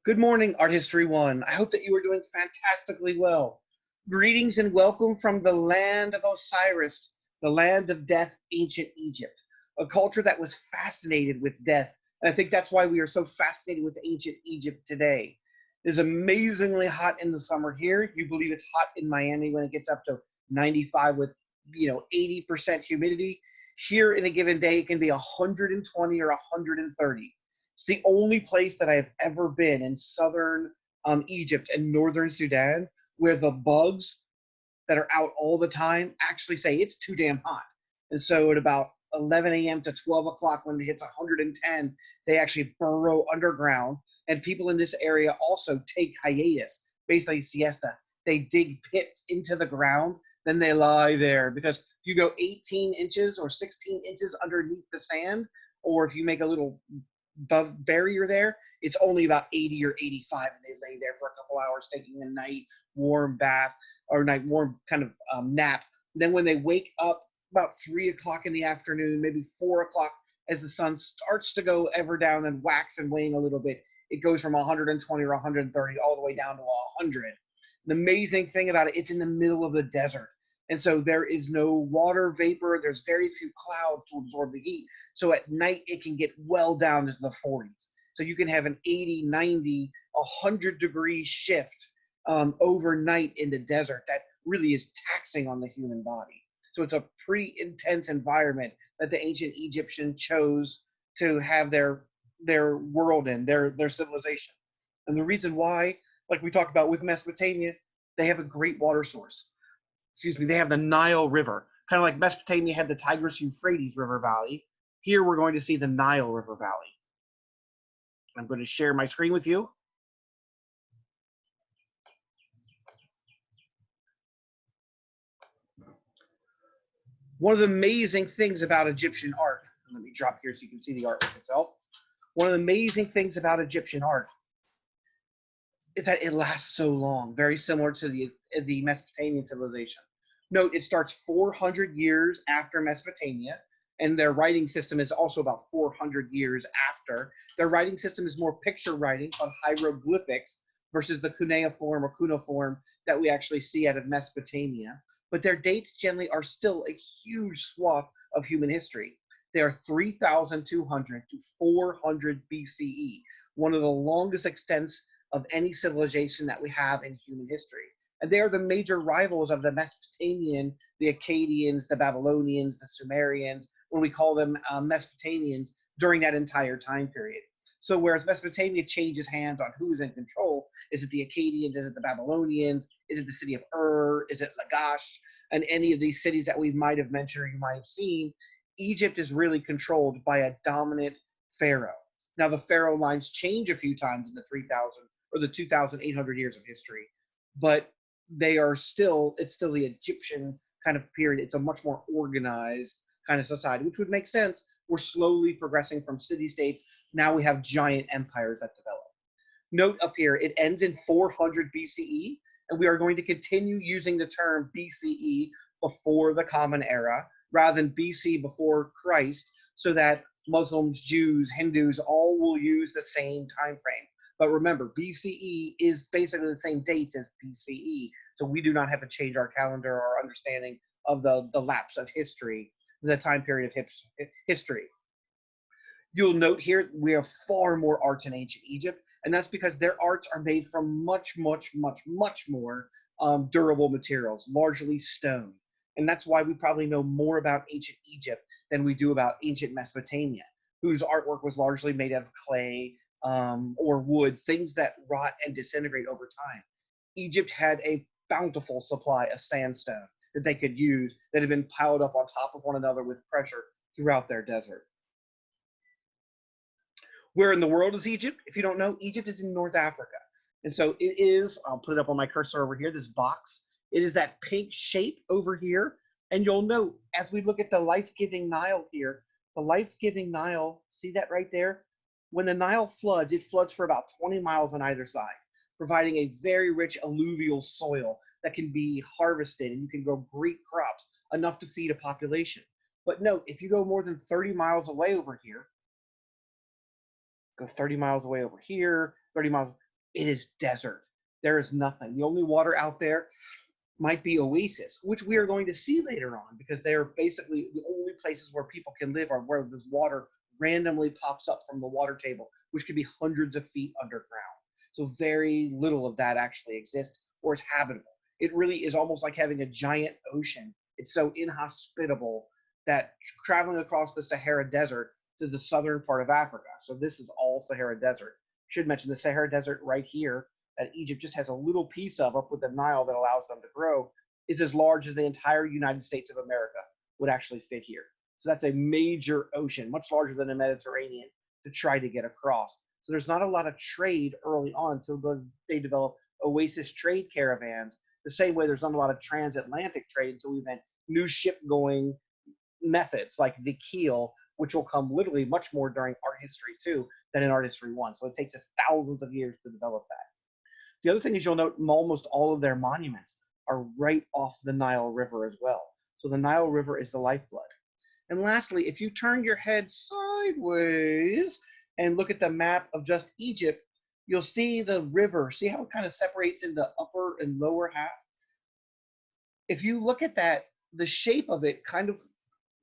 Good morning, Art History 1. I hope that you are doing fantastically well. Greetings and welcome from the land of Osiris, the land of death, ancient Egypt, a culture that was fascinated with death. And I think that's why we are so fascinated with ancient Egypt today. It is amazingly hot in the summer here. You believe it's hot in Miami when it gets up to 95 with 80% humidity. Here in a given day, it can be 120 or 130. It's the only place that I have ever been in southern Egypt and northern Sudan where the bugs that are out all the time actually say it's too damn hot. And so at about 11 a.m. to 12 o'clock, when it hits 110, they actually burrow underground. And people in this area also take hiatus, basically siesta. They dig pits into the ground, then they lie there. Because if you go 18 inches or 16 inches underneath the sand, or if you make a little barrier there, it's only about 80 or 85, and they lay there for a couple hours taking a night warm bath or night warm kind of nap. Then when they wake up about 3 o'clock in the afternoon, maybe 4 o'clock, as the sun starts to go ever down and wax and wane a little bit, it goes from 120 or 130 all the way down to 100. The amazing thing about it, it's in the middle of the desert. And so there is no water vapor. There's very few clouds to absorb the heat. So at night, it can get well down into the 40s. So you can have an 80, 90, 100-degree shift overnight in the desert that really is taxing on the human body. So it's a pretty intense environment that the ancient Egyptians chose to have their world in, their civilization. And the reason why, like we talked about with Mesopotamia, they have a great water source. Excuse me, they have the Nile River. Kind of like Mesopotamia had the Tigris Euphrates River Valley. Here we're going to see the Nile River Valley. I'm going to share my screen with you. One of the amazing things about Egyptian art, let me drop here so you can see the artwork itself. One of the amazing things about Egyptian art is that it lasts so long, very similar to the Mesopotamian civilization. Note, it starts 400 years after Mesopotamia, and their writing system is also about 400 years after. Their writing system is more picture writing called hieroglyphics versus the cuneiform or cuneiform that we actually see out of Mesopotamia. But their dates generally are still a huge swath of human history. They are 3,200 to 400 BCE, one of the longest extents of any civilization that we have in human history. And they are the major rivals of the Mesopotamian, the Akkadians, the Babylonians, the Sumerians, when we call them Mesopotamians, during that entire time period. So whereas Mesopotamia changes hands on who is in control, is it the Akkadians, is it the Babylonians, is it the city of Ur, is it Lagash, and any of these cities that we might have mentioned or you might have seen, Egypt is really controlled by a dominant pharaoh. Now the pharaoh lines change a few times in the 3,000 or the 2,800 years of history, but they are still, it's still the Egyptian kind of period. It's a much more organized kind of society, which would make sense. We're slowly progressing from city-states. Now we have giant empires that develop. Note up here, it ends in 400 BCE, and we are going to continue using the term BCE before the Common Era, rather than BC before Christ, so that Muslims, Jews, Hindus all will use the same time frame. But remember, BCE is basically the same dates as BCE, so we do not have to change our calendar or understanding of the lapse of history, the time period of history. You'll note here we have far more arts in ancient Egypt, and that's because their arts are made from much, much, much, much more durable materials, largely stone. And that's why we probably know more about ancient Egypt than we do about ancient Mesopotamia, whose artwork was largely made out of clay or wood, things that rot and disintegrate over time. Egypt had a bountiful supply of sandstone that they could use that had been piled up on top of one another with pressure throughout their desert. Where in the world is Egypt? If you don't know, Egypt is in North Africa. And so it is, I'll put it up on my cursor over here, this box. It is that pink shape over here. And you'll note, as we look at the life-giving Nile here, the life-giving Nile, see that right there? When the Nile floods, it floods for about 20 miles on either side, providing a very rich alluvial soil that can be harvested, and you can grow great crops, enough to feed a population. But note, if you go more than 30 miles away over here, go 30 miles away over here, 30 miles, It is desert. There is nothing. The only water out there might be oasis, which we are going to see later on, because they are basically the only places where people can live are where this water randomly pops up from the water table, which could be hundreds of feet underground. So very little of that actually exists or is habitable. It really is almost like having a giant ocean. It's so inhospitable that traveling across the Sahara Desert to the southern part of Africa, so this is all Sahara Desert. Should mention the Sahara Desert right here that Egypt just has a little piece of up with the Nile that allows them to grow is as large as the entire United States of America would actually fit here. So that's a major ocean, much larger than the Mediterranean, to try to get across. So there's not a lot of trade early on until they develop oasis trade caravans. The same way there's not a lot of transatlantic trade until we invent new ship-going methods like the keel, which will come literally much more during art history too than in art history one. So it takes us thousands of years to develop that. The other thing is you'll note almost all of their monuments are right off the Nile River as well. So the Nile River is the lifeblood. And lastly, if you turn your head sideways and look at the map of just Egypt, you'll see the river. See how it kind of separates into upper and lower half? If you look at that, the shape of it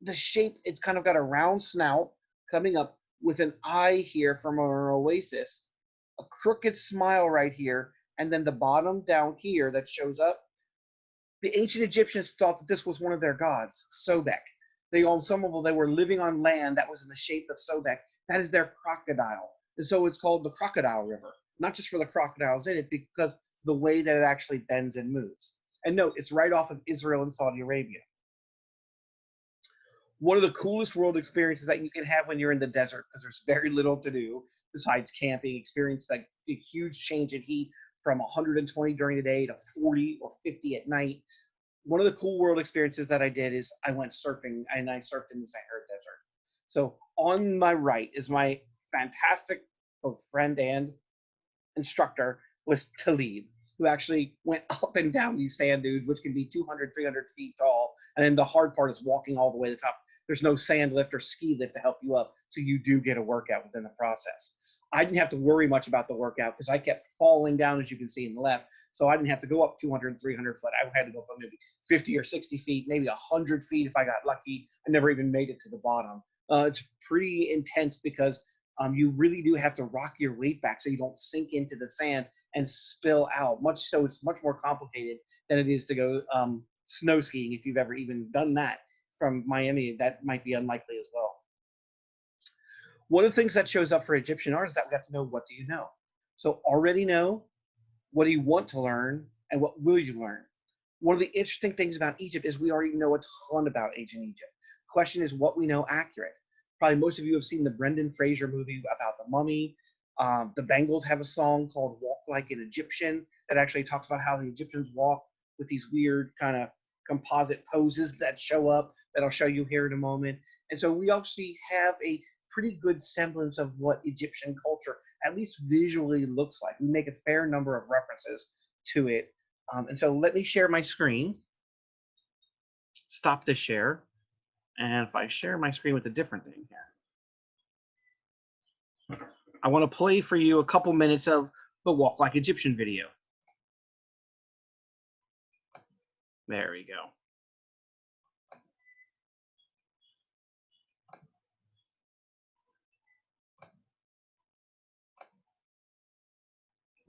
it's kind of got a round snout coming up with an eye here from an oasis, a crooked smile right here, and then the bottom down here that shows up. The ancient Egyptians thought that this was one of their gods, Sobek. They were living on land that was in the shape of Sobek. That is their crocodile. And so it's called the Crocodile River, not just for the crocodiles in it, because the way that it actually bends and moves. And note, it's right off of Israel and Saudi Arabia. One of the coolest world experiences that you can have when you're in the desert, because there's very little to do besides camping, experience like a huge change in heat from 120 during the day to 40 or 50 at night. One of the cool world experiences that I did is I went surfing, and I surfed in the Sahara Desert. So on my right is my fantastic both friend and instructor was Talib, who actually went up and down these sand dunes, which can be 200, 300 feet tall. And then the hard part is walking all the way to the top. There's no sand lift or ski lift to help you up, so you do get a workout within the process. I didn't have to worry much about the workout because I kept falling down, as you can see in the left. So I didn't have to go up 200, 300 foot. I had to go up maybe 50 or 60 feet, maybe 100 feet if I got lucky. I never even made it to the bottom. It's pretty intense because you really do have to rock your weight back so you don't sink into the sand and spill out. It's much more complicated than it is to go snow skiing. If you've ever even done that from Miami, that might be unlikely as well. One of the things that shows up for Egyptian art is that we got to know, what do you know? So already know, what do you want to learn, and what will you learn? One of the interesting things about Egypt is we already know a ton about ancient Egypt. Question is, what we know accurate? Probably most of you have seen the Brendan Fraser movie about the mummy. The Bengals have a song called Walk Like an Egyptian that actually talks about how the Egyptians walk with these weird kind of composite poses that show up that I'll show you here in a moment. And so we actually have a pretty good semblance of what Egyptian culture, at least visually, looks like. We make a fair number of references to it. And so let me share my screen. Stop the share. And if I share my screen with a different thing here, I want to play for you a couple minutes of the Walk Like Egyptian video. There we go.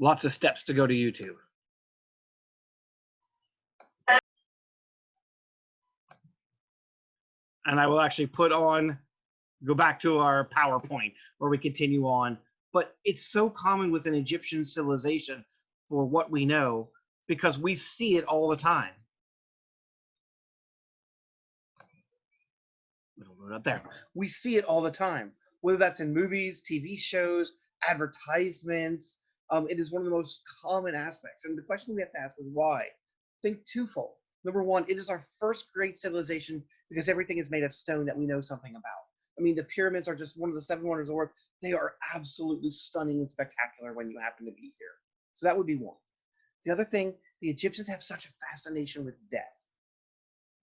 Lots of steps to go to YouTube. And I will actually go back to our PowerPoint where we continue on. But it's so common within Egyptian civilization for what we know because we see it all the time. It'll load up there. We see it all the time, whether that's in movies, TV shows, advertisements. It is one of the most common aspects. And the question we have to ask is why? Think twofold. Number one, it is our first great civilization because everything is made of stone that we know something about. I mean, the pyramids are just one of the 7 wonders of the world. They are absolutely stunning and spectacular when you happen to be here. So that would be one. The other thing, the Egyptians have such a fascination with death.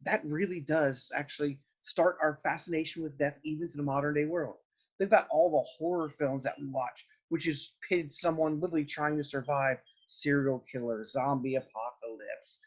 That really does actually start our fascination with death even to the modern day world. Think about all the horror films that we watch which is pitted someone literally trying to survive serial killer, zombie apocalypse,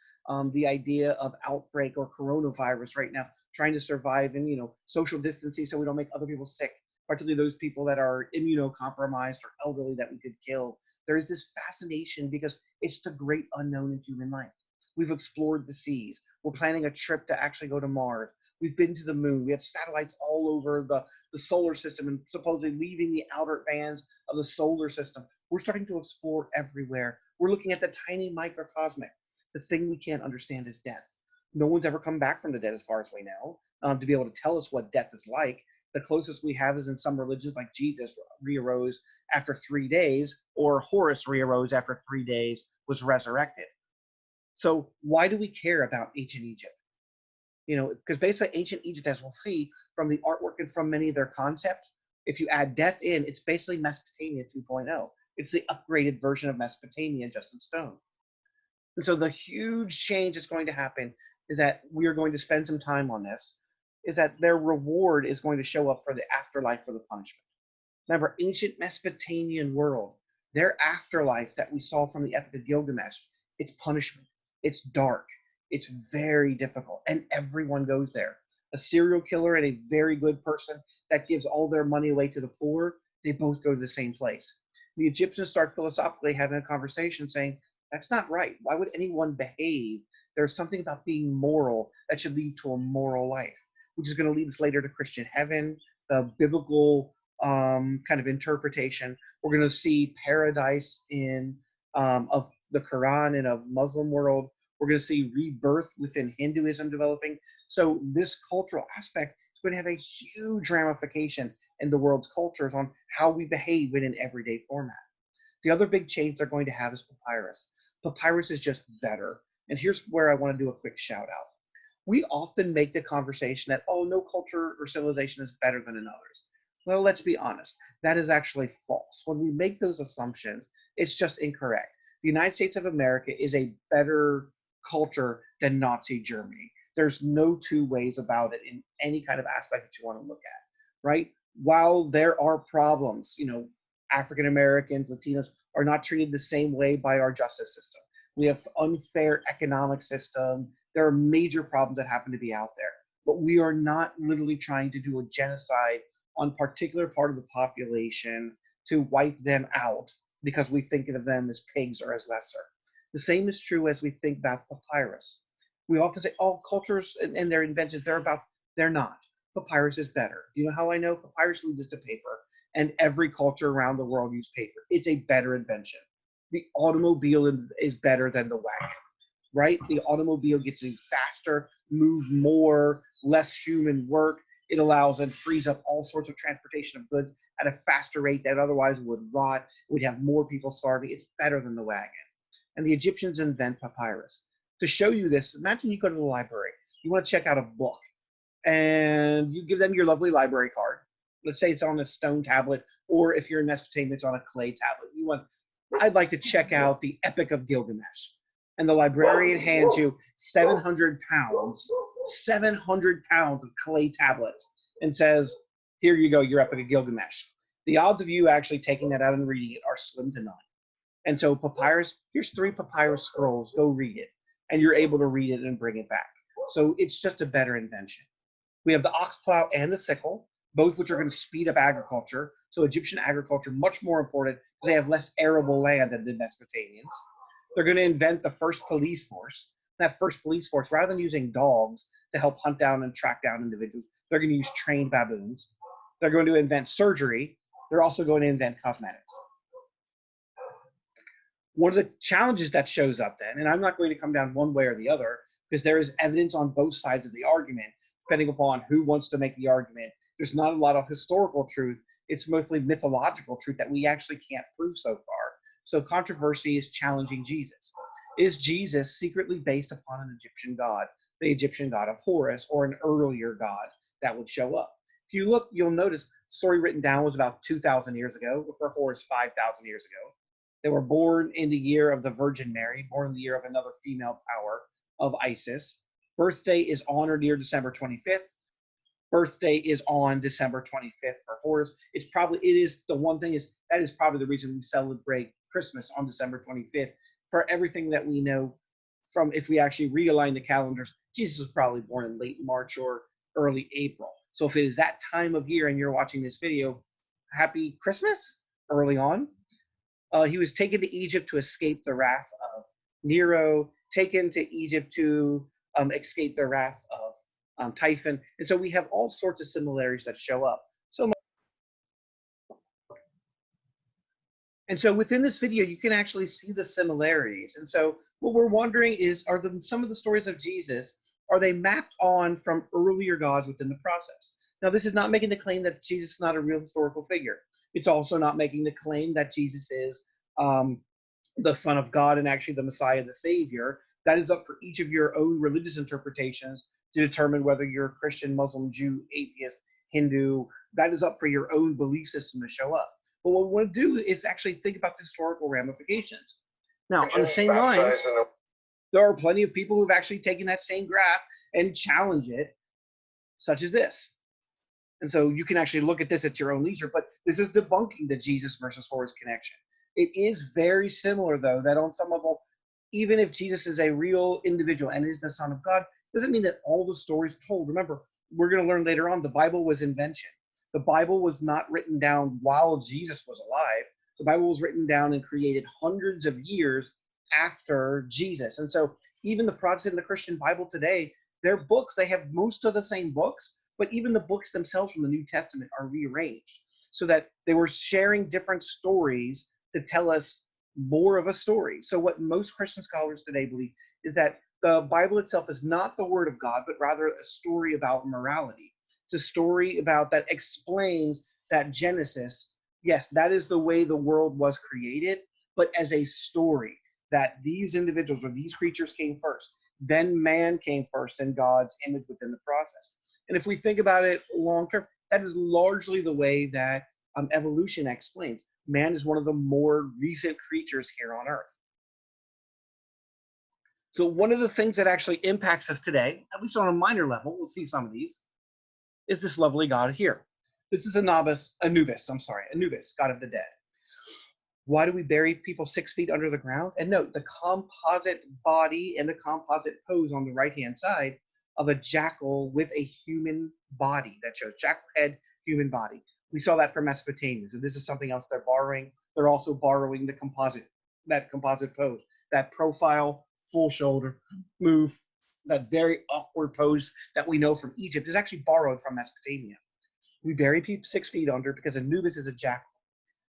the idea of outbreak or coronavirus right now, trying to survive in, social distancing so we don't make other people sick, particularly those people that are immunocompromised or elderly that we could kill. There is this fascination because it's the great unknown in human life. We've explored the seas. We're planning a trip to actually go to Mars. We've been to the moon. We have satellites all over the solar system and supposedly leaving the outer bands of the solar system. We're starting to explore everywhere. We're looking at the tiny microcosmic. The thing we can't understand is death. No one's ever come back from the dead as far as we know, to be able to tell us what death is like. The closest we have is in some religions like Jesus re-arose after 3 days, or Horus re-arose after 3 days, was resurrected. So why do we care about ancient Egypt? Because basically ancient Egypt, as we'll see from the artwork and from many of their concepts, if you add death in, it's basically Mesopotamia 2.0. It's the upgraded version of Mesopotamia just in stone. And so the huge change that's going to happen is that we are going to spend some time on this, is that their reward is going to show up for the afterlife for the punishment. Remember, ancient Mesopotamian world, their afterlife that we saw from the Epic of Gilgamesh, it's punishment. It's dark. It's very difficult, and everyone goes there. A serial killer and a very good person that gives all their money away to the poor, they both go to the same place. The Egyptians start philosophically having a conversation saying, that's not right. Why would anyone behave? There's something about being moral that should lead to a moral life, which is going to lead us later to Christian heaven, the biblical kind of interpretation. We're going to see paradise in of the Quran and of Muslim world. We're going to see rebirth within Hinduism developing. So this cultural aspect is going to have a huge ramification in the world's cultures on how we behave in an everyday format. The other big change they're going to have is papyrus. Papyrus is just better. And here's where I want to do a quick shout out. We often make the conversation that, oh, no culture or civilization is better than another's. Well, let's be honest. That is actually false. When we make those assumptions, it's just incorrect. The United States of America is a better culture than Nazi Germany. There's no two ways about it in any kind of aspect that you want to look at, right? While there are problems, African Americans, Latinos are not treated the same way by our justice system. We have unfair economic system. There are major problems that happen to be out there, but we are not literally trying to do a genocide on a particular part of the population to wipe them out because we think of them as pigs or as lesser. The same is true as we think about papyrus. We often say, oh, cultures and their inventions, they're not. Papyrus is better. Do you know how I know? Papyrus leads us to paper, and every culture around the world uses paper. It's a better invention. The automobile is better than the wagon, right? The automobile gets you faster, move more, less human work. It allows and frees up all sorts of transportation of goods at a faster rate that otherwise would rot. We'd have more people starving. It's better than the wagon. And the Egyptians invent papyrus. To show you this, imagine you go to the library. You want to check out a book, and you give them your lovely library card. Let's say it's on a stone tablet, or if you're in Mesopotamia, it's on a clay tablet. I'd like to check out the Epic of Gilgamesh. And the librarian hands you 700 pounds of clay tablets and says, here you go, your Epic of Gilgamesh. The odds of you actually taking that out and reading it are slim to none. And so papyrus, here's 3 papyrus scrolls, go read it. And you're able to read it and bring it back. So it's just a better invention. We have the ox plow and the sickle, both which are going to speed up agriculture. So Egyptian agriculture, much more important because they have less arable land than the Mesopotamians. They're going to invent the first police force. That first police force, rather than using dogs to help hunt down and track down individuals, they're going to use trained baboons. They're going to invent surgery. They're also going to invent cosmetics. One of the challenges that shows up then, and I'm not going to come down one way or the other, because there is evidence on both sides of the argument, depending upon who wants to make the argument. There's not a lot of historical truth. It's mostly mythological truth that we actually can't prove so far. So controversy is challenging Jesus. Is Jesus secretly based upon an Egyptian god, the Egyptian god of Horus, or an earlier god that would show up? If you look, you'll notice the story written down was about 2,000 years ago, before Horus 5,000 years ago. They were born in the year of the Virgin Mary, born in the year of another female power of Isis. Birthday is honored near December 25th. birthday is on December 25th for Horus. It is the one thing is that is probably the reason we celebrate Christmas on December 25th. For everything that we know from, if we actually realign the calendars, Jesus was probably born in late March or early April. So if it is that time of year and you're watching this video, happy Christmas early on. He was taken to Egypt to escape the wrath of Nero, taken to Egypt to escape the wrath of Typhon. And so we have all sorts of similarities that show up. And so within this video, you can actually see the similarities. And so what we're wondering is, some of the stories of Jesus, are they mapped on from earlier gods within the process? Now, this is not making the claim that Jesus is not a real historical figure. It's also not making the claim that Jesus is the Son of God and actually the Messiah, the Savior. That is up for each of your own religious interpretations to determine whether you're a Christian, Muslim, Jew, atheist, Hindu. That is up for your own belief system to show up. But what we want to do is actually think about the historical ramifications. Now, on the same lines, there are plenty of people who've actually taken that same graph and challenged it, such as this. And so you can actually look at this at your own leisure, but this is debunking the Jesus versus Horus connection. It is very similar, though, that on some level, even if Jesus is a real individual and is the Son of God, doesn't mean that all the stories told. Remember, we're going to learn later on, the Bible was invention. The Bible was not written down while Jesus was alive. The Bible was written down and created hundreds of years after Jesus. And so even the Protestant and the Christian Bible today, their books, they have most of the same books, but even the books themselves from the New Testament are rearranged so that they were sharing different stories to tell us more of a story. So what most Christian scholars today believe is that the Bible itself is not the word of God, but rather a story about morality. It's a story about that explains that Genesis, yes, that is the way the world was created, but as a story that these individuals or these creatures came first, then man came first in God's image within the process. And if we think about it long term, that is largely the way that evolution explains. Man is one of the more recent creatures here on Earth. So one of the things that actually impacts us today, at least on a minor level, we'll see some of these, is this lovely god here. This is Anubis, god of the dead. Why do we bury people 6 feet under the ground? And note the composite body and the composite pose on the right-hand side of a jackal with a human body. That shows jackal head, human body. We saw that from Mesopotamia. So this is something else they're borrowing. They're also borrowing the composite pose, that profile, full shoulder move, that very awkward pose that we know from Egypt is actually borrowed from Mesopotamia. We bury people 6 feet under because Anubis is a jackal.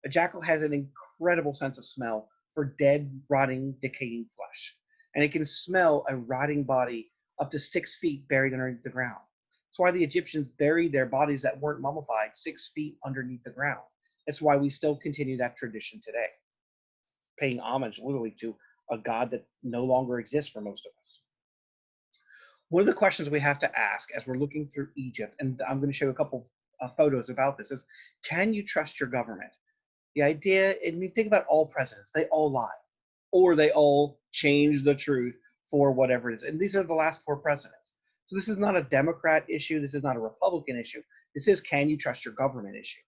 A jackal has an incredible sense of smell for dead, rotting, decaying flesh. And it can smell a rotting body up to 6 feet buried underneath the ground. That's why the Egyptians buried their bodies that weren't mummified 6 feet underneath the ground. That's why we still continue that tradition today, paying homage literally to a god that no longer exists for most of us. One of the questions we have to ask as we're looking through Egypt, and I'm going to show you a couple photos about this, is can you trust your government? The idea, and you think about all presidents, they all lie, or they all change the truth for whatever it is. And these are the last 4 presidents. So this is not a Democrat issue. This is not a Republican issue. This is, can you trust your government issue?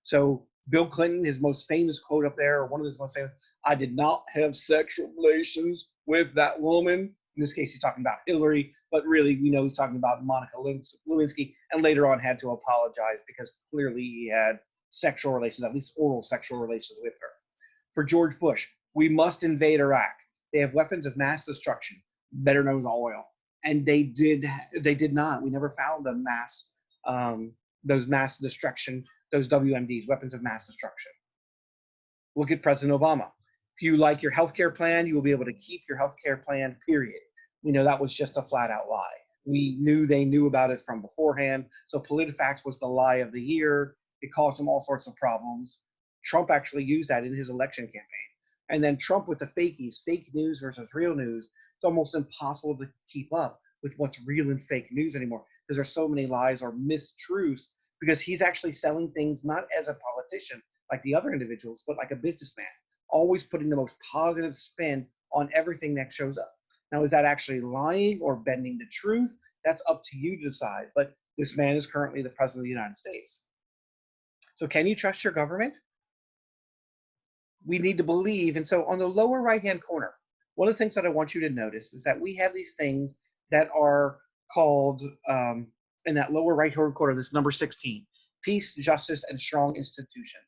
So Bill Clinton, his most famous quote up there, or one of his most famous, I did not have sexual relations with that woman. In this case, he's talking about Hillary, but really, we know he's talking about Monica Lewinsky, and later on had to apologize because clearly he had sexual relations, at least oral sexual relations with her. For George Bush, we must invade Iraq. They have weapons of mass destruction, better known as oil. And they did not. We never found a those mass destruction, those WMDs, weapons of mass destruction. Look at President Obama. If you like your healthcare plan, you will be able to keep your healthcare plan, period. We know that was just a flat out lie. We knew they knew about it from beforehand. So PolitiFact was the lie of the year. It caused them all sorts of problems. Trump actually used that in his election campaign. And then Trump with the fakies, fake news versus real news. It's almost impossible to keep up with what's real and fake news anymore because there's so many lies or mistruths, because he's actually selling things not as a politician like the other individuals, but like a businessman, always putting the most positive spin on everything that shows up. Now, is that actually lying or bending the truth? That's up to you to decide. But This man is currently the president of the United States. So can you trust your government? We need to believe. And so on the lower right-hand corner, one of the things that I want you to notice is that we have these things that are called, in that lower right-hand corner, this number 16, peace, justice, and strong institutions.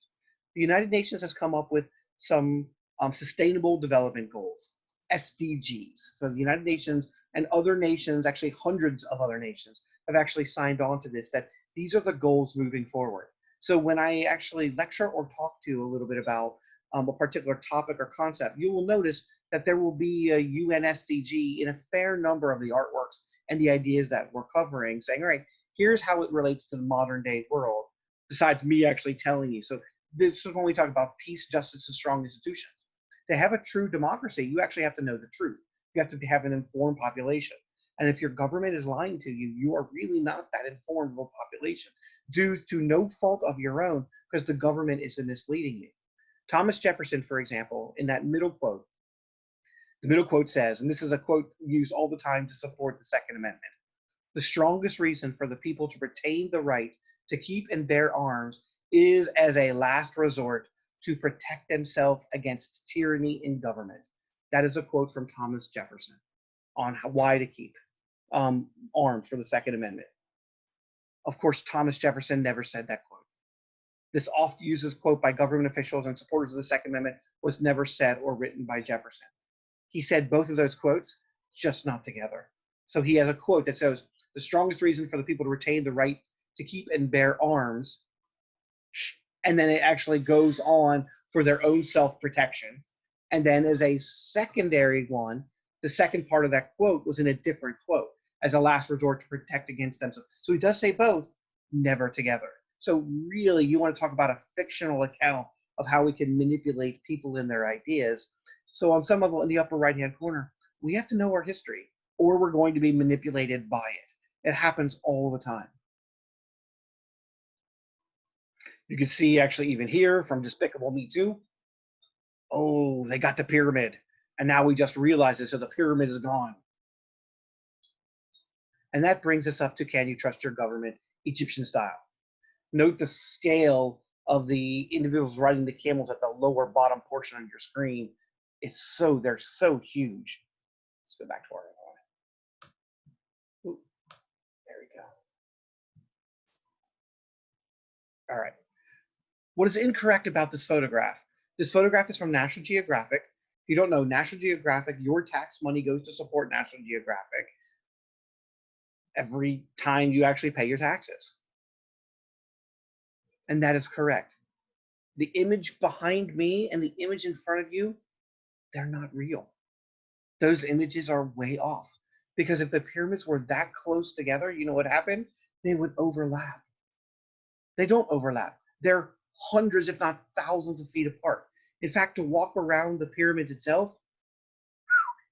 The United Nations has come up with some sustainable development goals, SDGs. So the United Nations and other nations, actually hundreds of other nations, have actually signed on to this, that these are the goals moving forward. So when I actually lecture or talk to you a little bit about a particular topic or concept, you will notice that there will be a UN SDG in a fair number of the artworks and the ideas that we're covering, saying, all right, here's how it relates to the modern day world, besides me actually telling you. So this is when we talk about peace, justice, and strong institutions. To have a true democracy, you actually have to know the truth. You have to have an informed population. And if your government is lying to you, you are really not that informed of a population, due to no fault of your own, because the government is misleading you. Thomas Jefferson, for example, in that middle quote, the middle quote says, and this is a quote used all the time to support the Second Amendment, the strongest reason for the people to retain the right to keep and bear arms is as a last resort to protect themselves against tyranny in government. That is a quote from Thomas Jefferson on why to keep arms for the Second Amendment. Of course, Thomas Jefferson never said that quote. This oft used quote by government officials and supporters of the Second Amendment was never said or written by Jefferson. He said both of those quotes, just not together. So he has a quote that says, the strongest reason for the people to retain the right to keep and bear arms, and then it actually goes on for their own self-protection. And then as a secondary one, the second part of that quote was in a different quote, as a last resort to protect against themselves. So he does say both, never together. So really, you want to talk about a fictional account of how we can manipulate people in their ideas. So on some level, in the upper right-hand corner, we have to know our history, or we're going to be manipulated by it. It happens all the time. You can see actually even here from Despicable Me 2, oh, they got the pyramid. And now we just realize it, so the pyramid is gone. And that brings us up to, can you trust your government, Egyptian style? Note the scale of the individuals riding the camels at the lower bottom portion of your screen. They're so huge. Let's go back to our one. There we go. All right. What is incorrect about this photograph? This photograph is from National Geographic. If you don't know, National Geographic, your tax money goes to support National Geographic every time you actually pay your taxes. And that is correct. The image behind me and the image in front of you, they're not real. Those images are way off. Because if the pyramids were that close together, you know what happened? They would overlap. They don't overlap. They're hundreds, if not thousands of feet apart. In fact, to walk around the pyramids itself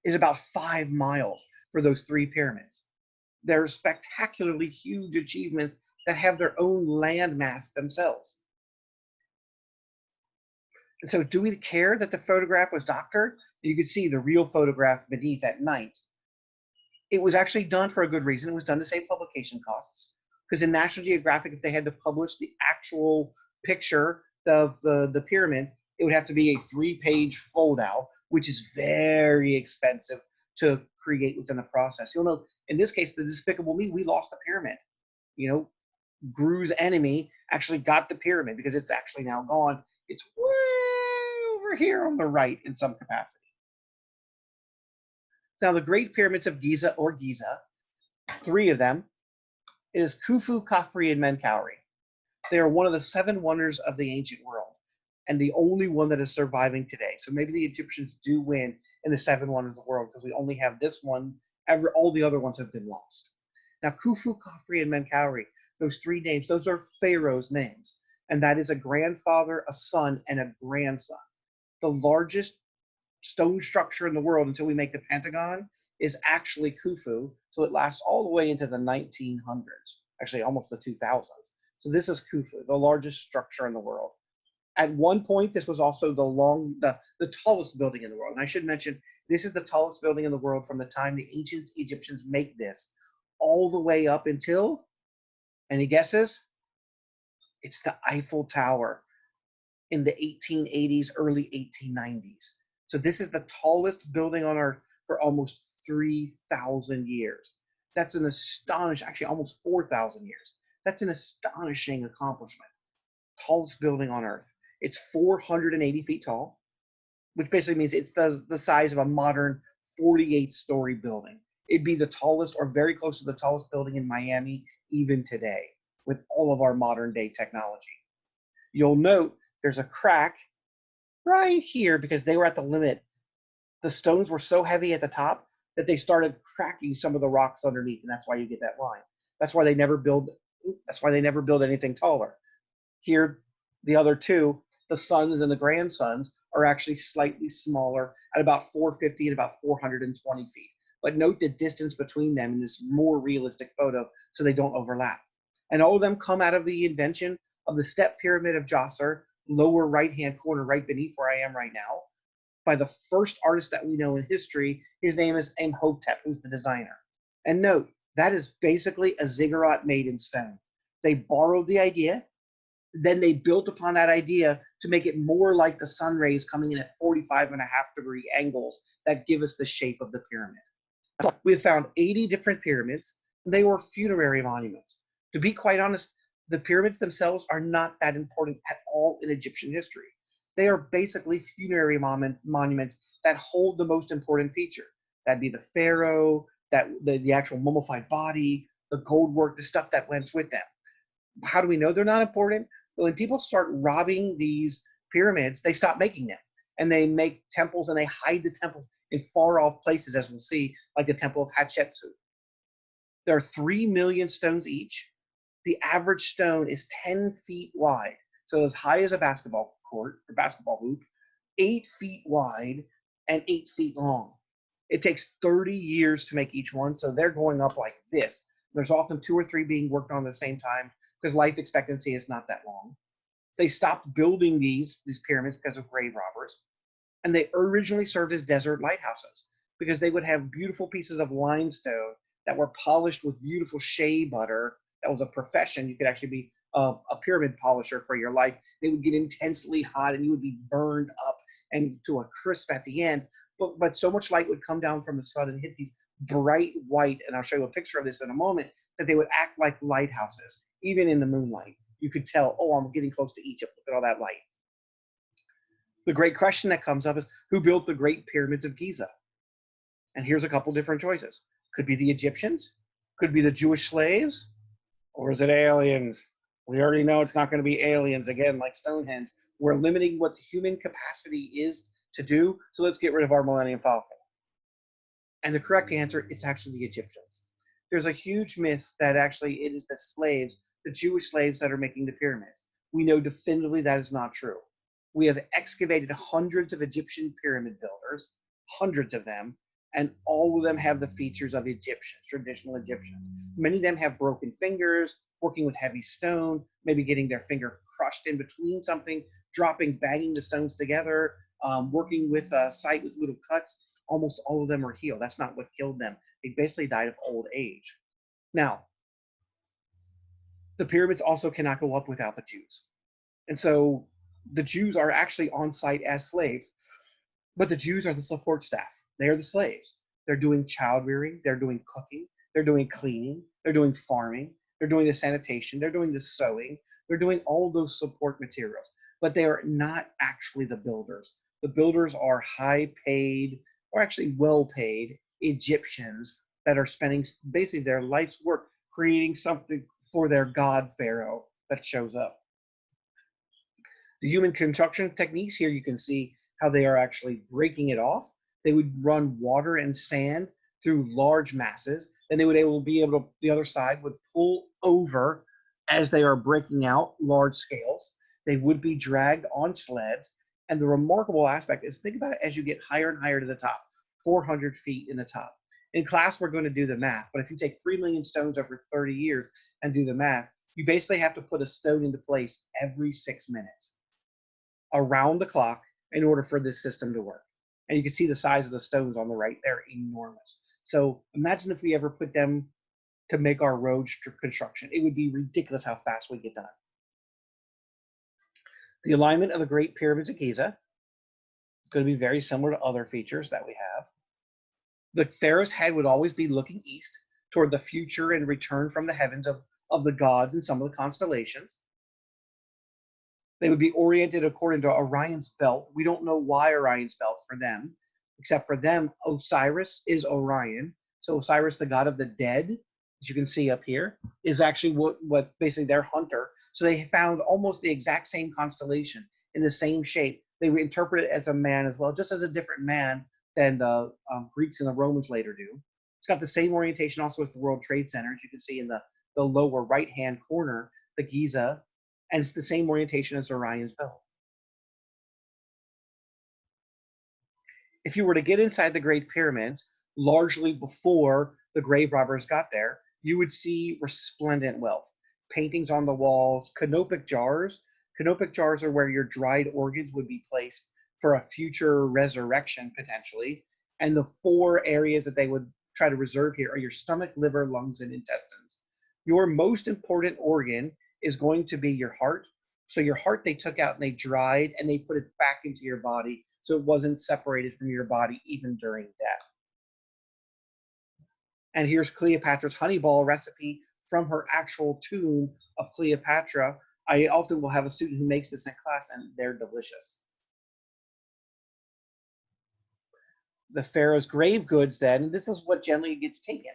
is about 5 miles for those 3 pyramids. They're spectacularly huge achievements that have their own landmass themselves. And so do we care that the photograph was doctored? You can see the real photograph beneath at night. It was actually done for a good reason. It was done to save publication costs. Because in National Geographic, if they had to publish the actual picture of the pyramid, it would have to be a 3-page fold-out, which is very expensive to create within the process. You'll know, in this case, the Despicable Me, we lost the pyramid. You know, Gru's enemy actually got the pyramid because it's actually now gone. It's way over here on the right in some capacity. Now, the Great Pyramids of Giza, or Giza, 3 of them, is Khufu, Khafre, and Menkaure. They are one of the 7 wonders of the ancient world, and the only one that is surviving today. So maybe the Egyptians do win in the 7 wonders of the world, because we only have this one. All the other ones have been lost. Now, Khufu, Khafre, and Menkaure, those 3 names, those are Pharaoh's names, and that is a grandfather, a son, and a grandson. The largest stone structure in the world until we make the Pentagon is actually Khufu, so it lasts all the way into the 1900s, actually almost the 2000s. So this is Khufu, the largest structure in the world. At one point, this was also the tallest building in the world. And I should mention, this is the tallest building in the world from the time the ancient Egyptians make this, all the way up until Any guesses? It's the Eiffel Tower in the 1880s, early 1890s. So this is the tallest building on Earth for almost 3,000 years. That's an astonishing, actually almost 4,000 years. That's an astonishing accomplishment. Tallest building on Earth. It's 480 feet tall, which basically means it's the size of a modern 48-story building. It'd be the tallest or very close to the tallest building in Miami even today with all of our modern day technology. You'll note there's a crack right here because they were at the limit. The stones were so heavy at the top that they started cracking some of the rocks underneath, and that's why you get that line. That's why they never build anything taller. Here, the other two, the sons and the grandsons, are actually slightly smaller at about 450 and about 420 feet. But note the distance between them in this more realistic photo so they don't overlap. And all of them come out of the invention of the step pyramid of Djoser, lower right-hand corner right beneath where I am right now, by the first artist that we know in history. His name is Imhotep, who's the designer. And note, that is basically a ziggurat made in stone. They borrowed the idea, then they built upon that idea to make it more like the sun rays coming in at 45.5-degree angles that give us the shape of the pyramid. We've found 80 different pyramids. They were funerary monuments. To be quite honest, the pyramids themselves are not that important at all in Egyptian history. They are basically funerary monuments that hold the most important feature. That'd be the pharaoh, the actual mummified body, the gold work, the stuff that went with them. How do we know they're not important? But when people start robbing these pyramids, they stop making them. And they make temples and they hide the temples in far off places, as we'll see, like the Temple of Hatshepsut. There are 3 million stones each. The average stone is 10 feet wide, so as high as a basketball court or basketball hoop, 8 feet wide and 8 feet long. It takes 30 years to make each one, so they're going up like this. There's often 2 or 3 being worked on at the same time because life expectancy is not that long. They stopped building these pyramids because of grave robbers, and they originally served as desert lighthouses because they would have beautiful pieces of limestone that were polished with beautiful shea butter. That was a profession. You could actually be a pyramid polisher for your life. They would get intensely hot and you would be burned up and to a crisp at the end. But so much light would come down from the sun and hit these bright white, and I'll show you a picture of this in a moment, that they would act like lighthouses, even in the moonlight. You could tell, oh, I'm getting close to Egypt. Look at all that light. The great question that comes up is, who built the Great Pyramids of Giza? And here's a couple different choices. Could be the Egyptians, could be the Jewish slaves, or is it aliens? We already know it's not going to be aliens again, like Stonehenge. We're limiting what the human capacity is to do, so let's get rid of our Millennium Falcon. And the correct answer, it's actually the Egyptians. There's a huge myth that actually it is the slaves, the Jewish slaves, that are making the pyramids. We know definitively that is not true. We have excavated hundreds of Egyptian pyramid builders, hundreds of them, and all of them have the features of Egyptians, traditional Egyptians. Many of them have broken fingers, working with heavy stone, maybe getting their finger crushed in between something, banging the stones together, working with a site with little cuts. Almost all of them are healed. That's not what killed them. They basically died of old age. Now, the pyramids also cannot go up without the Jews. And so the Jews are actually on site as slaves, but the Jews are the support staff. They are the slaves. They're doing child rearing, they're doing cooking, they're doing cleaning, they're doing farming, they're doing the sanitation, they're doing the sewing, they're doing all of those support materials, but they are not actually the builders. The builders are high paid, or actually well paid, Egyptians that are spending basically their life's work creating something for their god Pharaoh that shows up. The human construction techniques here, you can see how they are actually breaking it off. They would run water and sand through large masses. Then they would be able to, the other side would pull over as they are breaking out large scales. They would be dragged on sleds. And the remarkable aspect is, think about it as you get higher and higher to the top, 400 feet in the top. In class, we're going to do the math, but if you take 3 million stones over 30 years and do the math, you basically have to put a stone into place every 6 minutes around the clock in order for this system to work. And you can see the size of the stones on the right, they're enormous. So imagine if we ever put them to make our road construction. It would be ridiculous how fast we get done. The alignment of the Great Pyramids of Giza is going to be very similar to other features that we have. The pharaoh's head would always be looking east toward the future and return from the heavens of the gods and some of the constellations. They would be oriented according to Orion's belt. We don't know why Orion's belt for them, except for them, Osiris is Orion. So Osiris, the god of the dead, as you can see up here, is actually what basically their hunter. So they found almost the exact same constellation in the same shape. They would interpret it as a man as well, just as a different man than the Greeks and the Romans later do. It's got the same orientation also as the World Trade Center, as you can see in the lower right-hand corner, the Giza, and it's the same orientation as Orion's belt. If you were to get inside the Great Pyramids, largely before the grave robbers got there, you would see resplendent wealth. Paintings on the walls, canopic jars. Canopic jars are where your dried organs would be placed for a future resurrection, potentially. And the 4 areas that they would try to reserve here are your stomach, liver, lungs, and intestines. Your most important organ is going to be your heart. So your heart they took out and they dried and they put it back into your body so it wasn't separated from your body even during death. And here's Cleopatra's honey ball recipe from her actual tomb of Cleopatra. I often will have a student who makes this in class and they're delicious. The pharaoh's grave goods then, this is what generally gets taken.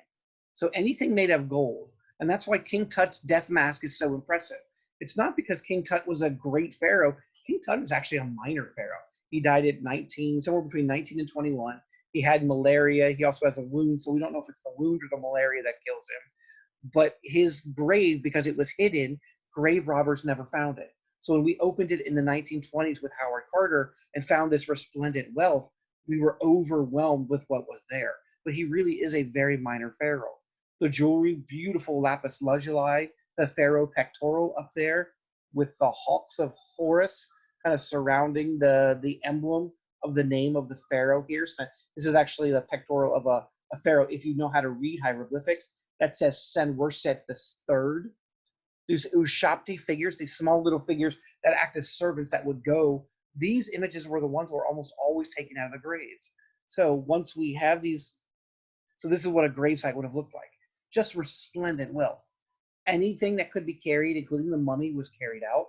So anything made of gold. And that's why King Tut's death mask is so impressive. It's not because King Tut was a great pharaoh. King Tut is actually a minor pharaoh. He died at 19, somewhere between 19 and 21. He had malaria. He also has a wound, so we don't know if it's the wound or the malaria that kills him. But his grave, because it was hidden, grave robbers never found it. So when we opened it in the 1920s with Howard Carter and found this resplendent wealth, we were overwhelmed with what was there. But he really is a very minor pharaoh. The jewelry, beautiful lapis lazuli, the pharaoh pectoral up there with the hawks of Horus kind of surrounding the emblem of the name of the pharaoh here. So this is actually the pectoral of a pharaoh. If you know how to read hieroglyphics, that says Senwerset III. These Ushapti figures, these small little figures that act as servants that would go. These images were the ones that were almost always taken out of the graves. So once we have these, so this is what a gravesite would have looked like. Just resplendent wealth. Anything that could be carried, including the mummy, was carried out.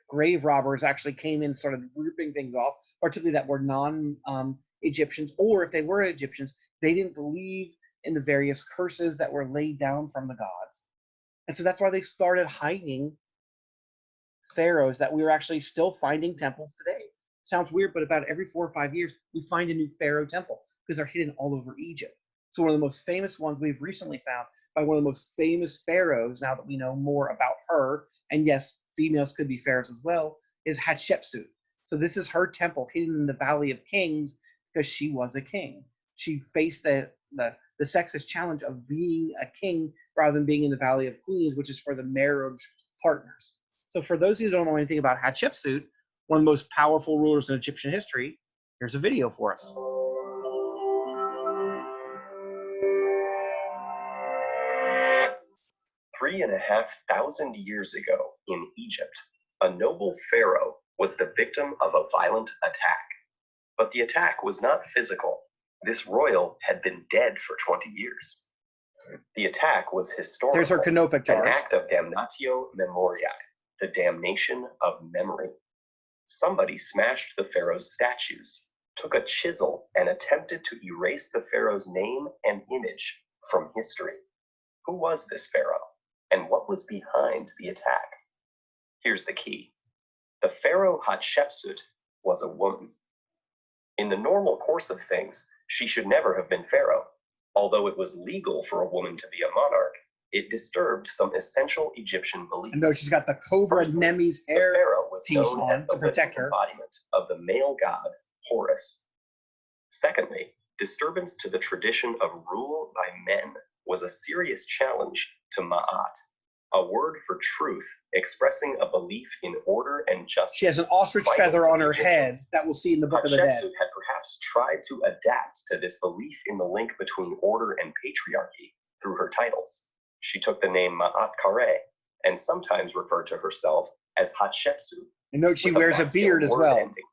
Grave robbers actually came in and started ripping things off, particularly that were non-Egyptians, or if they were Egyptians, they didn't believe in the various curses that were laid down from the gods. And so that's why they started hiding pharaohs that we were actually still finding temples today. Sounds weird, but about every 4 or 5 years, we find a new pharaoh temple because they're hidden all over Egypt. So one of the most famous ones we've recently found by one of the most famous pharaohs, now that we know more about her, and yes, females could be pharaohs as well, is Hatshepsut. So this is her temple hidden in the Valley of Kings because she was a king. She faced the sexist challenge of being a king rather than being in the Valley of Queens, which is for the marriage partners. So for those of you who don't know anything about Hatshepsut, one of the most powerful rulers in Egyptian history, here's a video for us. 3,500 years ago in Egypt, a noble pharaoh was the victim of a violent attack. But the attack was not physical. This royal had been dead for 20 years. The attack was historical, There's her canopic jars. An act of damnatio memoriae, the damnation of memory. Somebody smashed the pharaoh's statues, took a chisel, and attempted to erase the pharaoh's name and image from history. Who was this pharaoh? And what was behind the attack? Here's the key. The pharaoh Hatshepsut was a woman. In the normal course of things, she should never have been pharaoh. Although it was legal for a woman to be a monarch, it disturbed some essential Egyptian beliefs. No, she's got the cobra Nemi's hair piece on to protect her. Embodiment of the male god Horus. Secondly, disturbance to the tradition of rule by men was a serious challenge to Ma'at, a word for truth expressing a belief in order and justice. She has an ostrich feather on her head that we'll see in the Book of the Dead. Hatshepsut had perhaps tried to adapt to this belief in the link between order and patriarchy through her titles. She took the name Ma'at Kare and sometimes referred to herself as Hatshepsut, And note she with a wears a masculine beard as word well. ending.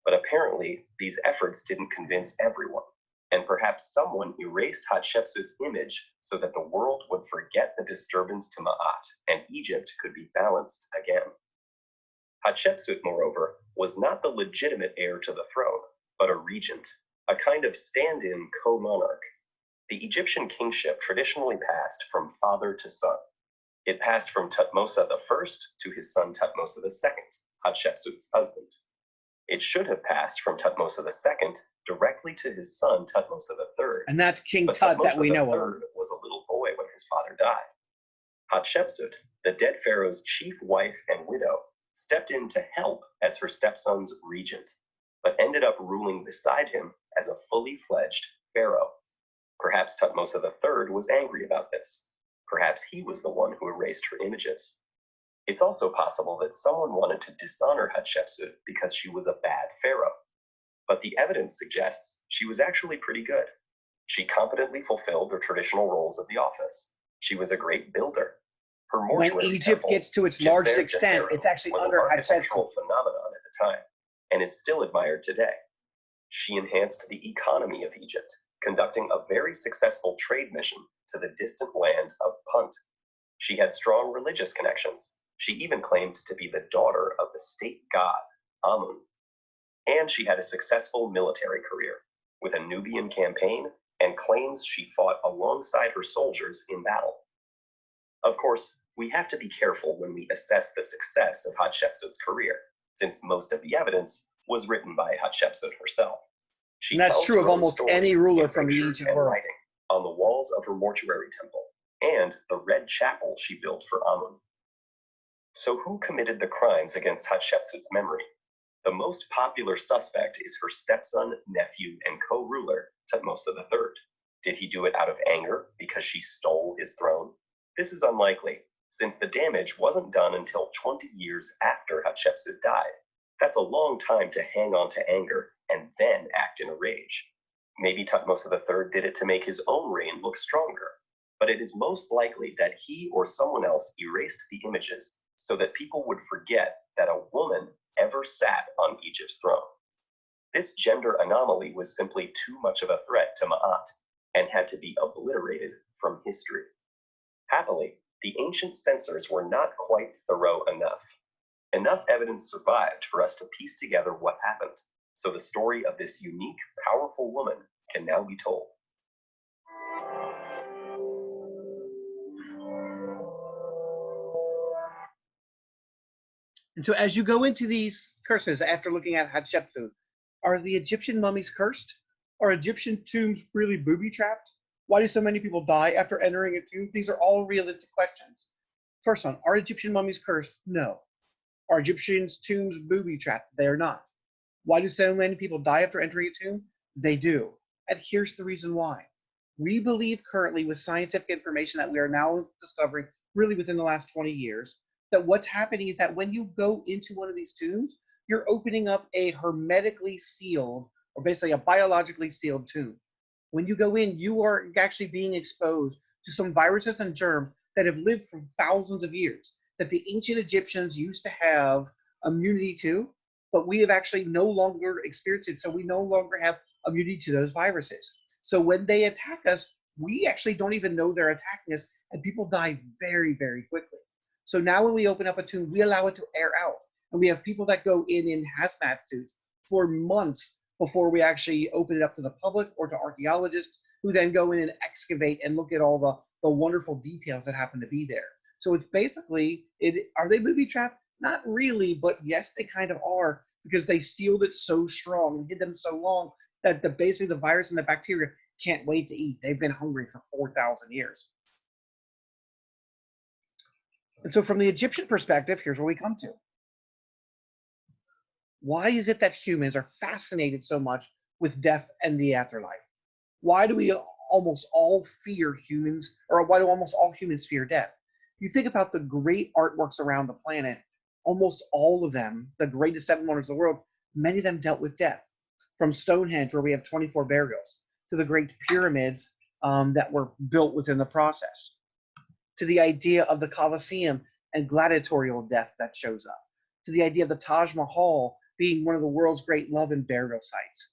But apparently, these efforts didn't convince everyone, and perhaps someone erased Hatshepsut's image so that the world would forget the disturbance to Ma'at and Egypt could be balanced again. Hatshepsut, moreover, was not the legitimate heir to the throne, but a regent, a kind of stand-in co-monarch. The Egyptian kingship traditionally passed from father to son. It passed from Thutmose I to his son Thutmose II, Hatshepsut's husband. It should have passed from Thutmose II directly to his son Thutmose III. And that's King But Tut that Thutmose we know III of. was a little boy when his father died. Hatshepsut, the dead pharaoh's chief wife and widow, stepped in to help as her stepson's regent, but ended up ruling beside him as a fully fledged pharaoh. Perhaps Thutmose III was angry about this. Perhaps he was the one who erased her images. It's also possible that someone wanted to dishonor Hatshepsut because she was a bad pharaoh. But the evidence suggests she was actually pretty good. She competently fulfilled the traditional roles of the office. She was a great builder. Her When mortuary Egypt temple, gets to its Djeser largest de extent, Pharaoh, it's actually was an under Hatshepsut. architectural phenomenon at the time and is still admired today. She enhanced the economy of Egypt, conducting a very successful trade mission to the distant land of Punt. She had strong religious connections. She even claimed to be the daughter of the state god, Amun. And she had a successful military career, with a Nubian campaign and claims she fought alongside her soldiers in battle. Of course, we have to be careful when we assess the success of Hatshepsut's career, since most of the evidence was written by Hatshepsut herself. She And that's tells true of her own almost story any ruler in from the pictures ancient and world. writing on the walls of her mortuary temple and the red chapel she built for Amun. So who committed the crimes against Hatshepsut's memory? The most popular suspect is her stepson, nephew, and co-ruler, Thutmose III. Did he do it out of anger because she stole his throne? This is unlikely, since the damage wasn't done until 20 years after Hatshepsut died. That's a long time to hang on to anger and then act in a rage. Maybe Thutmose III did it to make his own reign look stronger, but it is most likely that he or someone else erased the images so that people would forget that a woman ever sat on Egypt's throne. This gender anomaly was simply too much of a threat to Ma'at and had to be obliterated from history. Happily, the ancient censors were not quite thorough enough. Enough evidence survived for us to piece together what happened, so the story of this unique, powerful woman can now be told. And so as you go into these curses after looking at Hatshepsut, are the Egyptian mummies cursed? Are Egyptian tombs really booby-trapped? Why do so many people die after entering a tomb? These are all realistic questions. First one, are Egyptian mummies cursed? No. Are Egyptian tombs booby-trapped? They are not. Why do so many people die after entering a tomb? They do. And here's the reason why. We believe currently with scientific information that we are now discovering really within the last 20 years, that what's happening is that when you go into one of these tombs, you're opening up a hermetically sealed, or basically a biologically sealed tomb. When you go in, you are actually being exposed to some viruses and germs that have lived for thousands of years, that the ancient Egyptians used to have immunity to, but we have actually no longer experienced it, so we no longer have immunity to those viruses. So when they attack us, we actually don't even know they're attacking us, and people die very, very quickly. So now when we open up a tomb, we allow it to air out. And we have people that go in hazmat suits for months before we actually open it up to the public or to archaeologists, who then go in and excavate and look at all the wonderful details that happen to be there. So it's basically, are they booby trapped? Not really, but yes, they kind of are, because they sealed it so strong and hid them so long that basically the virus and the bacteria can't wait to eat. They've been hungry for 4,000 years. And so from the Egyptian perspective, here's where we come to. Why is it that humans are fascinated so much with death and the afterlife? Why do we almost all fear humans, or why do almost all humans fear death? You think about the great artworks around the planet, almost all of them, the greatest 7 wonders of the world, many of them dealt with death. From Stonehenge, where we have 24 burials, to the Great Pyramids, that were built within the process, to the idea of the Colosseum and gladiatorial death that shows up, to the idea of the Taj Mahal being one of the world's great love and burial sites,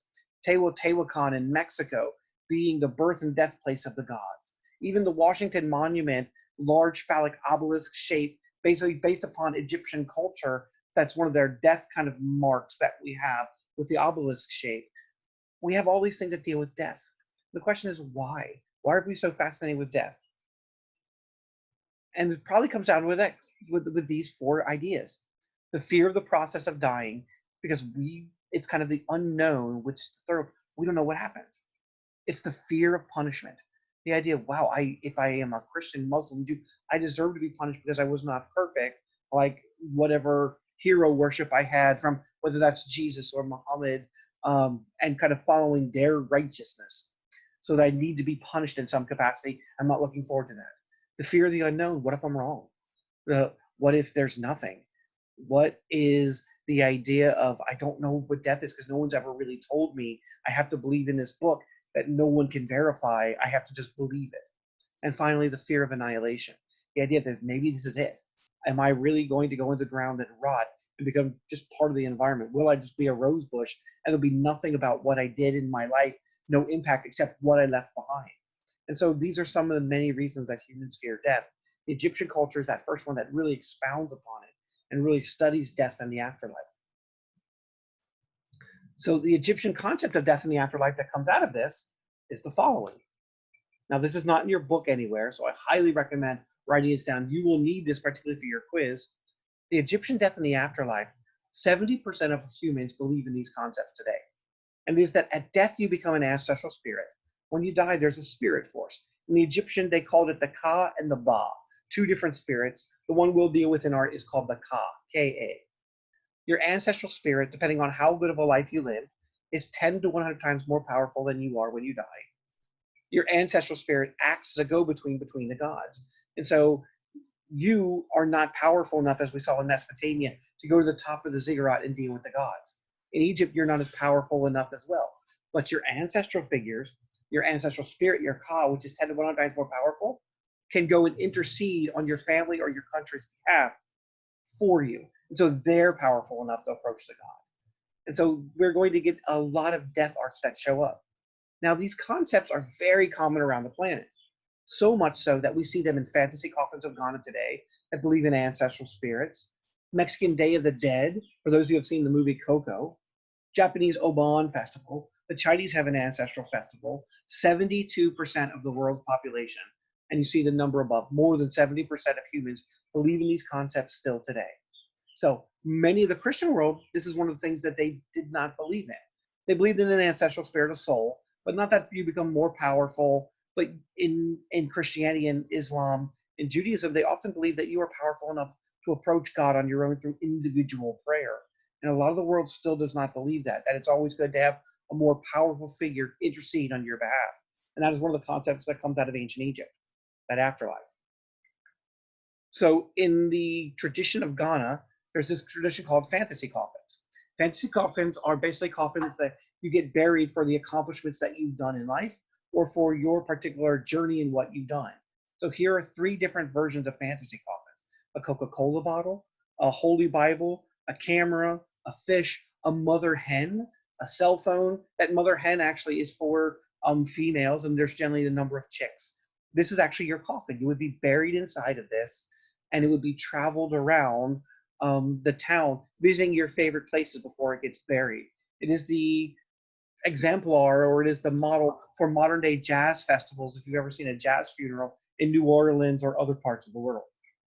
Teotihuacan in Mexico being the birth and death place of the gods, even the Washington Monument, large phallic obelisk shape, basically based upon Egyptian culture. That's one of their death kind of marks that we have with the obelisk shape. We have all these things that deal with death. The question is why? Why are we so fascinated with death? And it probably comes down with these four ideas. The fear of the process of dying, because it's kind of the unknown, which we don't know what happens. It's the fear of punishment. The idea of, wow, if I am a Christian Muslim Jew, I deserve to be punished because I was not perfect, like whatever hero worship I had from whether that's Jesus or Muhammad, and kind of following their righteousness. So that I need to be punished in some capacity. I'm not looking forward to that. The fear of the unknown. What if I'm wrong? What if there's nothing? What is the idea of, I don't know what death is because no one's ever really told me. I have to believe in this book that no one can verify. I have to just believe it. And finally, the fear of annihilation. The idea that maybe this is it. Am I really going to go into the ground and rot and become just part of the environment? Will I just be a rose bush and there'll be nothing about what I did in my life, no impact except what I left behind? And so these are some of the many reasons that humans fear death. The Egyptian culture is that first one that really expounds upon it and really studies death and the afterlife. So the Egyptian concept of death and the afterlife that comes out of this is the following. Now, this is not in your book anywhere, so I highly recommend writing this down. You will need this particularly for your quiz. The Egyptian death and the afterlife, 70% of humans believe in these concepts today. And it is that at death, you become an ancestral spirit. When you die, there's a spirit force. In the Egyptian, they called it the Ka and the Ba, two different spirits. The one we'll deal with in art is called the Ka, K-A. Your ancestral spirit, depending on how good of a life you live, is 10 to 100 times more powerful than you are when you die. Your ancestral spirit acts as a go-between between the gods. And so you are not powerful enough, as we saw in Mesopotamia, to go to the top of the ziggurat and deal with the gods. In Egypt, you're not as powerful enough as well. But your ancestral figures, your ancestral spirit, your Ka, which is 10 to 100 times more powerful, can go and intercede on your family or your country's behalf for you. And so they're powerful enough to approach the god. And so we're going to get a lot of death arts that show up. Now, these concepts are very common around the planet. So much so that we see them in fantasy coffins of Ghana today that believe in ancestral spirits, Mexican Day of the Dead, for those who have seen the movie Coco, Japanese Obon Festival, the Chinese have an ancestral festival, 72% of the world's population, and you see the number above, more than 70% of humans believe in these concepts still today. So many of the Christian world, this is one of the things that they did not believe in. They believed in an ancestral spirit of soul, but not that you become more powerful. But in Christianity and Islam and Judaism, they often believe that you are powerful enough to approach God on your own through individual prayer. And a lot of the world still does not believe that it's always good to have a more powerful figure intercede on your behalf. And that is one of the concepts that comes out of ancient Egypt, that afterlife. So in the tradition of Ghana, there's this tradition called fantasy coffins. Fantasy coffins are basically coffins that you get buried for the accomplishments that you've done in life or for your particular journey in what you've done. So here are 3 different versions of fantasy coffins: a Coca-Cola bottle, a Holy Bible, a camera, a fish, a mother hen, a cell phone. That mother hen actually is for females, and there's generally the number of chicks. This is actually your coffin. You would be buried inside of this, and it would be traveled around the town, visiting your favorite places before it gets buried. It is the exemplar, or it is the model for modern day jazz festivals, if you've ever seen a jazz funeral in New Orleans or other parts of the world.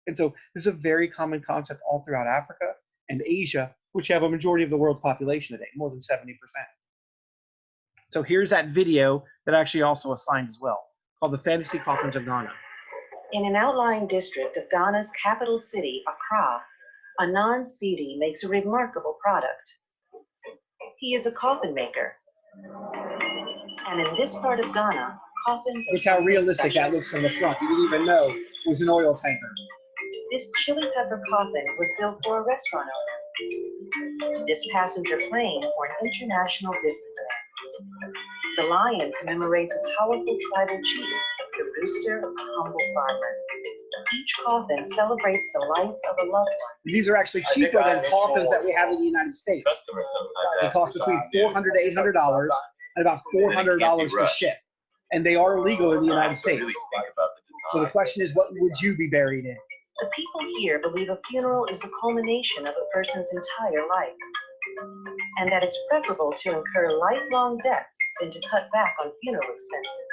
And so this is a very common concept all throughout Africa and Asia, which have a majority of the world's population today, more than 70%. So here's that video that I actually also assigned as well, called The Fantasy Coffins of Ghana. In an outlying district of Ghana's capital city, Accra, Anand Sidi makes a remarkable product. He is a coffin maker. And in this part of Ghana, coffins are Look how realistic that looks from the front. You didn't even know it was an oil tanker. This chili pepper coffin was built for a restaurant owner. This passenger plane for an international businessman. The lion commemorates a powerful tribal chief, the rooster, a humble farmer. Each coffin celebrates the life of a loved one. These are actually cheaper than coffins that we have in the United States. They cost between $400 to $800 and about $400 to ship. And they are legal in the United States. So the question is, what would you be buried in? The people here believe a funeral is the culmination of a person's entire life, and that it's preferable to incur lifelong debts than to cut back on funeral expenses.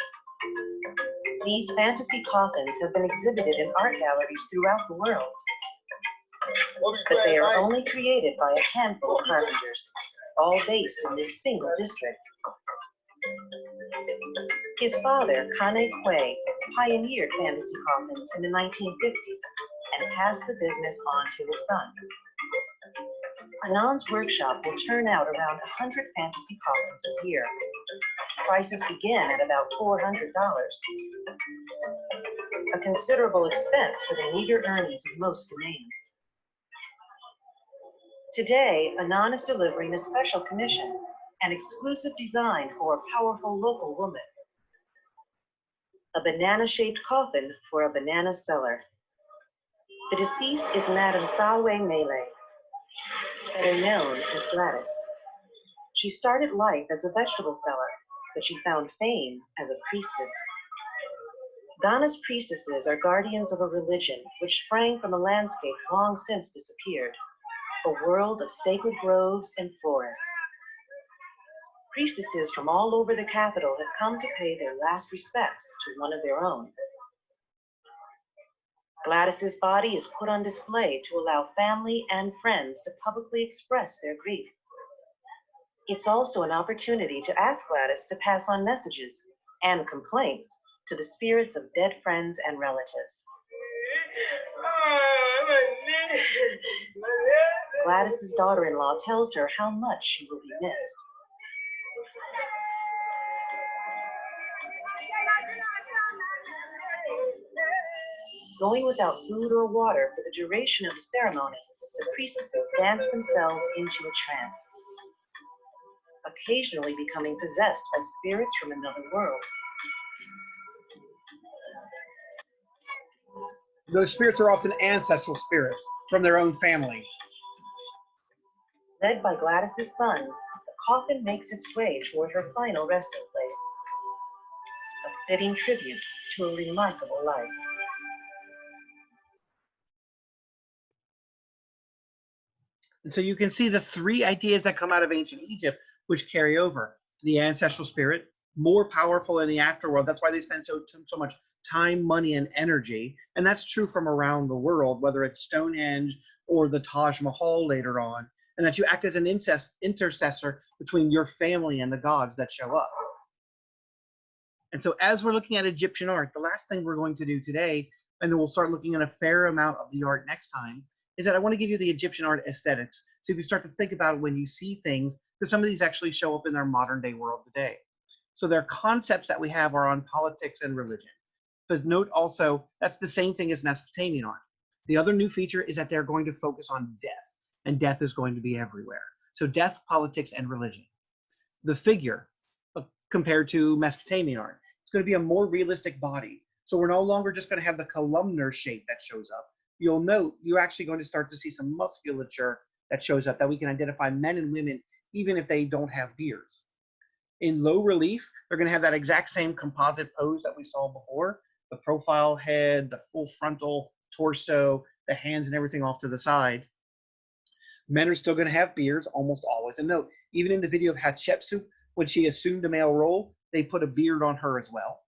These fantasy coffins have been exhibited in art galleries throughout the world, but they are only created by a handful of carpenters, all based in this single district. His father, Kane Kwe, pioneered fantasy coffins in the 1950s and passed the business on to his son. Anand's workshop will turn out around 100 fantasy coffins a year. Prices begin at about $400, a considerable expense for the meager earnings of most Ghanaians. Today, Anand is delivering a special commission, an exclusive design for a powerful local woman. A banana-shaped coffin for a banana seller. The deceased is Madame Salwe Mele, better known as Gladys. She started life as a vegetable seller, but she found fame as a priestess. Ghana's priestesses are guardians of a religion which sprang from a landscape long since disappeared, a world of sacred groves and forests. Priestesses from all over the capital have come to pay their last respects to one of their own. Gladys's body is put on display to allow family and friends to publicly express their grief. It's also an opportunity to ask Gladys to pass on messages and complaints to the spirits of dead friends and relatives. Gladys's daughter-in-law tells her how much she will be missed. Going without food or water for the duration of the ceremony, the priestesses dance themselves into a trance, occasionally becoming possessed by spirits from another world. Those spirits are often ancestral spirits from their own family. Led by Gladys's sons, the coffin makes its way toward her final resting place, a fitting tribute to a remarkable life. And so you can see the three ideas that come out of ancient Egypt, which carry over. The ancestral spirit, more powerful in the afterworld. That's why they spend so much time, money, and energy. And that's true from around the world, whether it's Stonehenge or the Taj Mahal later on. And that you act as an intercessor between your family and the gods that show up. And so as we're looking at Egyptian art, the last thing we're going to do today, and then we'll start looking at a fair amount of the art next time, is that I want to give you the Egyptian art aesthetics. So if you start to think about it when you see things, because some of these actually show up in our modern day world today. So their concepts that we have are on politics and religion. But note also, that's the same thing as Mesopotamian art. The other new feature is that they're going to focus on death, and death is going to be everywhere. So death, politics, and religion. The figure, compared to Mesopotamian art, it's going to be a more realistic body. So we're no longer just going to have the columnar shape that shows up. You'll note you're actually going to start to see some musculature that shows up, that we can identify men and women even if they don't have beards. In low relief, they're going to have that exact same composite pose that we saw before, the profile head, the full frontal torso, the hands and everything off to the side. Men are still going to have beards almost always. And note, even in the video of Hatshepsut, when she assumed a male role, they put a beard on her as well.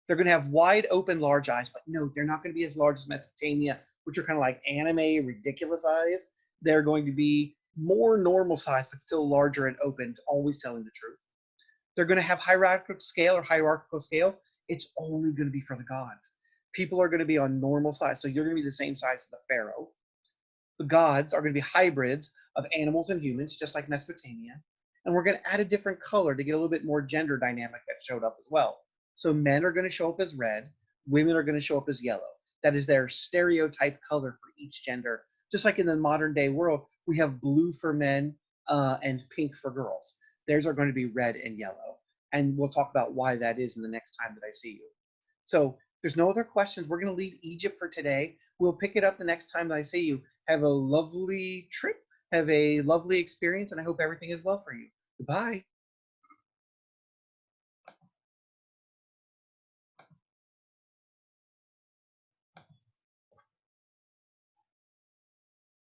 They're going to have wide open, large eyes, but no, they're not going to be as large as Mesopotamia, which are kind of like anime, ridiculous eyes. They're going to be more normal size, but still larger and open, always telling the truth. They're going to have hierarchical scale. It's only going to be for the gods. People are going to be on normal size, so you're going to be the same size as the Pharaoh. The gods are going to be hybrids of animals and humans, just like Mesopotamia. And we're going to add a different color to get a little bit more gender dynamic that showed up as well. So men are going to show up as red, women are going to show up as yellow. That is their stereotype color for each gender. Just like in the modern day world, we have blue for men and pink for girls. Theirs are going to be red and yellow. And we'll talk about why that is in the next time that I see you. So if there's no other questions, we're going to leave Egypt for today. We'll pick it up the next time that I see you. Have a lovely trip. Have a lovely experience, and I hope everything is well for you. Goodbye.